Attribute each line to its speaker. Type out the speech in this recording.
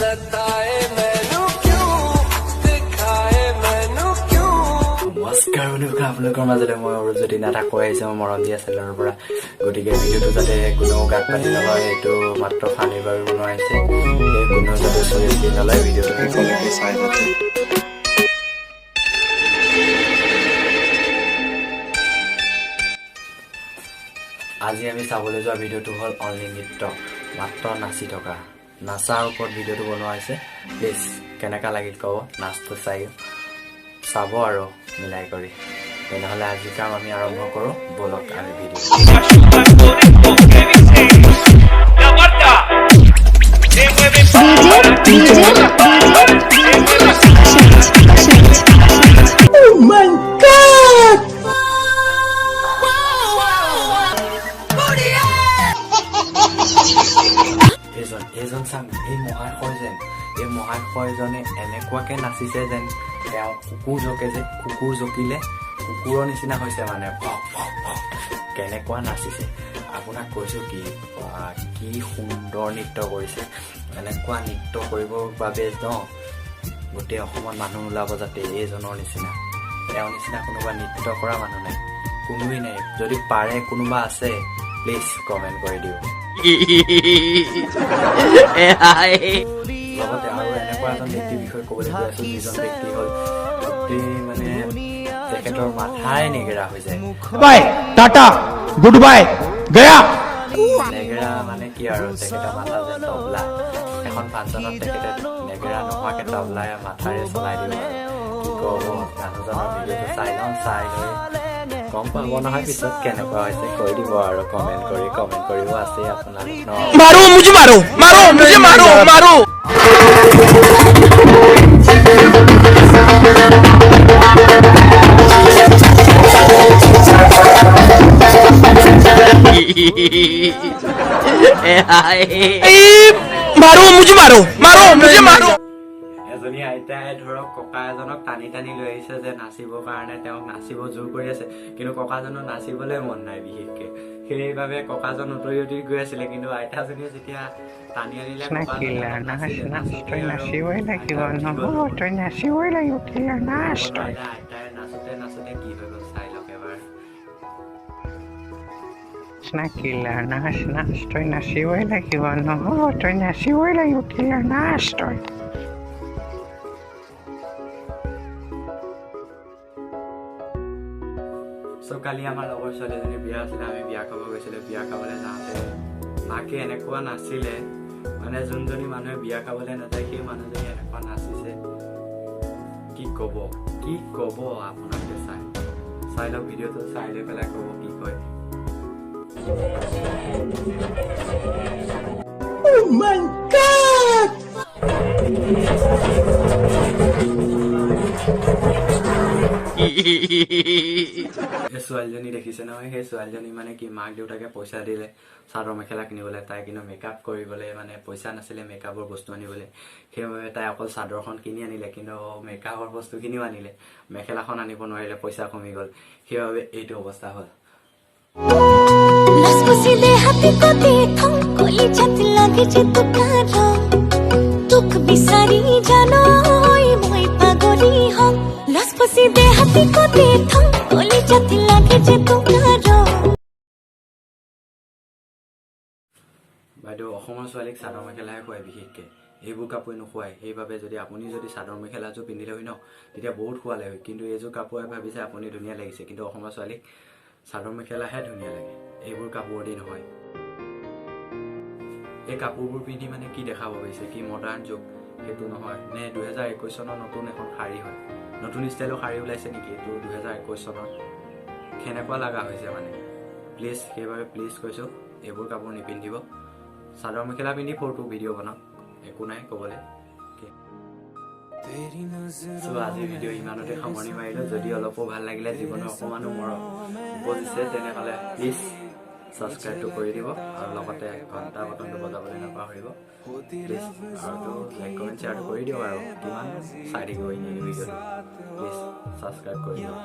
Speaker 1: सताए मैनू क्यों दिखाए मैनू क्यों नमस्कार বন্ধুসকল আপোনালোকৰ মাজতে মই অৰুজ্যোতি নাথা কৈ আহিছোঁ মৰমদিয়া চেনেলৰ পৰা গতিকে ভিডিঅ'টো যাতে কোনো গাত পাতি নহয় এইটো মাত্ৰ ফানিৰ বাবে বনোৱা হৈছে এই কোনো যাতে চলি নলয় ভিডিঅ'টো সকলোকে চাই যাতে আজি আমি চাবলৈ যোৱা ভিডিঅ'টো হ'ল অনলি নৃত্য মাত্ৰ নাচি থকা নাচাৰ ওপৰত ভিডিঅ'টো বনোৱা হৈছে প্লিজ কেনেকুৱা লাগিল ক'ব নাচটো চাব আৰু মিলাই কৰি তেনেহ'লে আজিৰ কাম আমি আৰম্ভ কৰোঁ বলক আমি ভিডিঅ' এজন চাম এই মহাশয়জনে এনেকুৱাকে নাচিছে যেন তেওঁ কুকুৰ জকিলে কুকুৰৰ নিচিনা হৈছে মানে কেনেকুৱা নাচিছে আপোনাক কৈছোঁ কি সুন্দৰ নৃত্য কৰিছে এনেকুৱা নৃত্য কৰিবৰ বাবে গোটেই অসমত মানুহ ওলাব যাতে এইজনৰ নিচিনা তেওঁৰ নিচিনা কোনোবা নৃত্য কৰা মানুহ নাই কোনোৱেই নাই যদি পাৰে কোনোবা আছে প্লিজ কমেণ্ট কৰি দিওঁ লগতে আৰু এনেকুৱা এজন ব্যক্তিৰ বিষয়ে ক'বলৈ গৈ আছোঁ যিজন ব্যক্তি হ'ল গোটেই মানে তেখেতৰ মাথাই নেগেৰা হৈ যায় বাই টাটা গুড বাই গয়া নেগেৰা মানে কি আৰু তেখেতৰ মাথা যেন তবলা এখন ফাংচনত তেখেতে নেগেৰা নোহোৱাকৈ তবলাই মাথাৰে চলাই দিব কি ক'ব মানুহজনৰ ভিডিঅ'টো চাই লৈ গম পাব নহয় পিছত কেনেকুৱা হৈছে কৈ দিব আৰু কমেণ্ট কৰিব আছে আপোনালোক মাৰো এজনী আইতাই ধৰক ককা এজনক টানি লৈ আহিছে যে নাচিবৰ কাৰণে তেওঁক নাচিব জোৰ কৰি আছে কিন্তু ককাজনৰ নাচিবলৈ মন নাই বিশেষকে সেইবাবে ককাজন উতৰি গৈ আছিলে কিন্তু আইতাজনীয়ে যেতিয়া টানি আনিলে আইতাই নাচোতে কি হৈ গ'ল চাই লওক এবাৰ
Speaker 2: তই নাচিবই লাগিব নহয় তই নাচিবই লাগিব কিলাৰ নাচ তই
Speaker 1: কালি আমাৰ লগৰ ছোৱালী এজনী বিয়া আছিলে আমি বিয়া খাব গৈছিলোঁ বিয়া খাবলৈ যাওঁতে মাকে এনেকুৱা নাচিলে মানে যোনজনী মানুহে বিয়া খাবলৈ নাযায় সেই মানুহজনী এনেকুৱা নাচিছে কি ক'ব আপোনালোকে চাই লওক ভিডিঅ'টো চাই লৈ পেলাই ক'ব কি কয় Oh my God! ছোৱালীজনী দেখিছে নহয় সেই ছোৱালীজনী মানে কি মাক দেউতাকে পইচা দিলে চাদৰ মেখেলা কিনিবলৈ তাই কিন্তু মেকআপ কৰিবলৈ মানে পইচা নাছিলে মেকআপৰ বস্তু আনিবলৈ সেইবাবে তাই অকল চাদৰখন কিনি আনিলে কিন্তু মেকআপৰ বস্তুখিনিও আনিলে মেখেলাখন আনিব নোৱাৰিলে পইচা কমি গ'ল সেইবাবে এইটো অৱস্থা হ'ল বাইদেউ অসমৰ ছোৱালীক চাদৰ মেখেলাহে খুৱায় বিশেষকৈ এইবোৰ কাপোৰ নোখোৱায় সেইবাবে যদি আপুনি চাদৰ মেখেলাযোৰ পিন্ধিলে হয় ন তেতিয়া বহুত খোৱালে হয় কিন্তু এইযোৰ কাপোৰে ভাবিছে আপুনি ধুনীয়া লাগিছে কিন্তু অসমৰ ছোৱালীক চাদৰ মেখেলাহে ধুনীয়া লাগে এইবোৰ কাপোৰ দি নহয় এই কাপোৰবোৰ পিন্ধি মানে কি দেখাব পাৰিছে কি মডাৰ্ণ যুগ সেইটো নহয় নে 2021 চনৰ নতুন এখন শাৰী হয় নতুন ষ্টাইলৰ শাৰী ওলাইছে নেকি এইটো 2021 চনৰ কেনেকুৱা লগা হৈছে মানে সেইবাবে প্লিজ কৈছোঁ এইবোৰ কাপোৰ নিপিন্ধিব চাদৰ মেখেলা পিন্ধি ফটো ভিডিঅ' বনাওক একো নাই ক'বলৈ আজিৰ ভিডিঅ' ইমানতে সামৰণি মাৰিলোঁ যদি অলপো ভাল লাগিলে জীৱনৰ অকণমানো মৰম বুজিছে তেনেহ'লে প্লিজ ছাবস্ক্ৰাইবটো কৰি দিব আৰু লগতে ঘণ্টা বটনটো বজাবলৈ নাপাহৰিব প্লিজ আৰু লাইক কমেণ্ট শ্বেয়াৰটো কৰি দিওঁ আৰু কিমান চাই থাকিব এনেই ভিডিঅ'টো প্লিজ ছাবস্ক্ৰাইব কৰি দিওঁ